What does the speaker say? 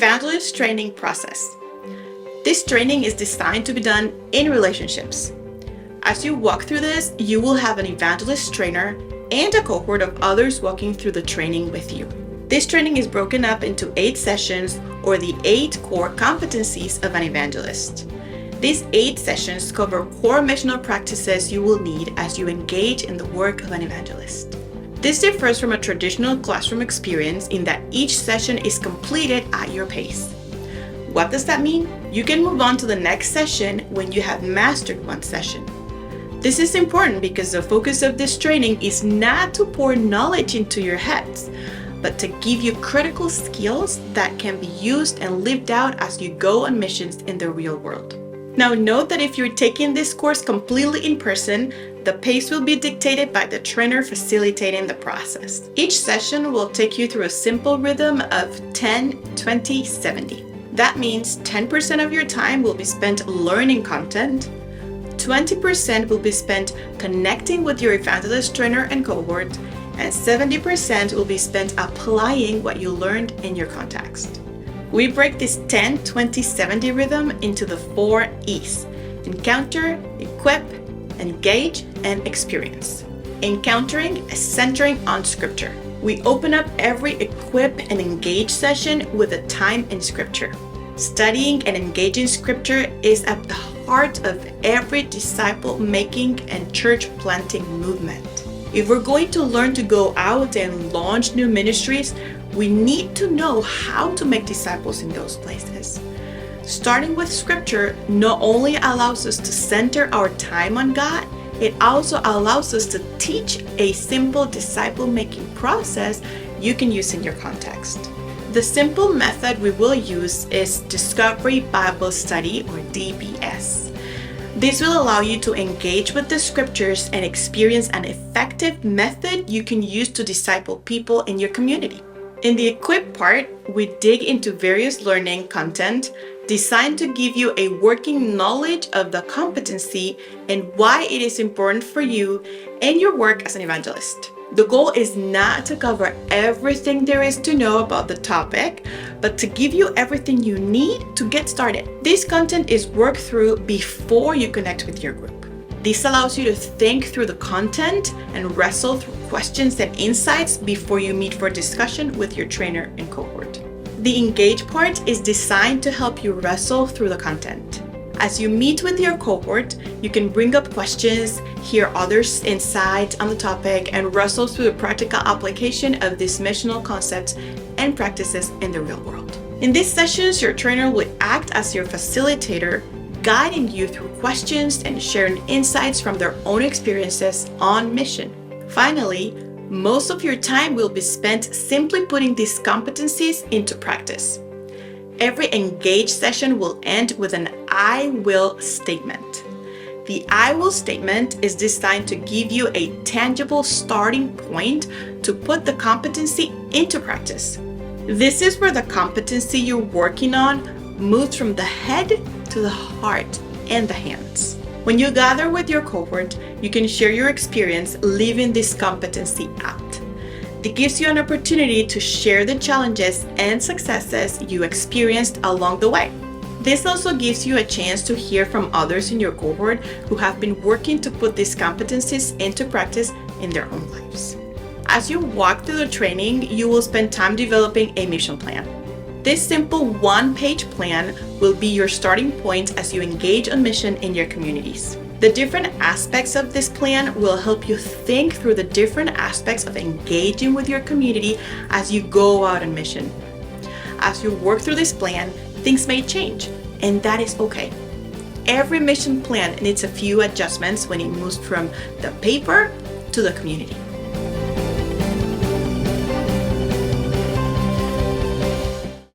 Evangelist training process. This training is designed to be done in relationships. As you walk through this, you will have an evangelist trainer and a cohort of others walking through the training with you. This training is broken up into 8 sessions, or the 8 core competencies of an evangelist. These 8 sessions cover core missional practices you will need as you engage in the work of an evangelist. This differs from a traditional classroom experience in that each session is completed at your pace. What does that mean? You can move on to the next session when you have mastered one session. This is important because the focus of this training is not to pour knowledge into your heads, but to give you critical skills that can be used and lived out as you go on missions in the real world. Now note that if you're taking this course completely in person, the pace will be dictated by the trainer facilitating the process. Each session will take you through a simple rhythm of 10, 20, 70. That means 10% of your time will be spent learning content, 20% will be spent connecting with your evangelist trainer and cohort, and 70% will be spent applying what you learned in your context. We break this 10, 20, 70 rhythm into the 4 E's: encounter, equip, engage, and experience. Encountering is centering on scripture. We open up every equip and engage session with a time in scripture. Studying and engaging scripture is at the heart of every disciple making and church planting movement. If we're going to learn to go out and launch new ministries, we need to know how to make disciples in those places. Starting with scripture not only allows us to center our time on God, it also allows us to teach a simple disciple-making process you can use in your context. The simple method we will use is Discovery Bible Study, or DBS. This will allow you to engage with the scriptures and experience an effective method you can use to disciple people in your community. In the equip part, we dig into various learning content designed to give you a working knowledge of the competency and why it is important for you and your work as an evangelist. The goal is not to cover everything there is to know about the topic, but to give you everything you need to get started. This content is worked through before you connect with your group. This allows you to think through the content and wrestle through questions and insights before you meet for discussion with your trainer and cohort. The engage part is designed to help you wrestle through the content. As you meet with your cohort, you can bring up questions, hear others' insights on the topic, and wrestle through the practical application of these missional concepts and practices in the real world. In these sessions, your trainer will act as your facilitator, guiding you through questions and sharing insights from their own experiences on mission. Finally, most of your time will be spent simply putting these competencies into practice. Every engage session will end with an I will statement. The I will statement is designed to give you a tangible starting point to put the competency into practice. This is where the competency you're working on moves from the head to the heart and the hands. When you gather with your cohort, you can share your experience living this competency out. It gives you an opportunity to share the challenges and successes you experienced along the way. This also gives you a chance to hear from others in your cohort who have been working to put these competencies into practice in their own lives. As you walk through the training, you will spend time developing a mission plan. This simple one-page plan will be your starting point as you engage on mission in your communities. The different aspects of this plan will help you think through the different aspects of engaging with your community as you go out on mission. As you work through this plan, things may change, and that is okay. Every mission plan needs a few adjustments when it moves from the paper to the community.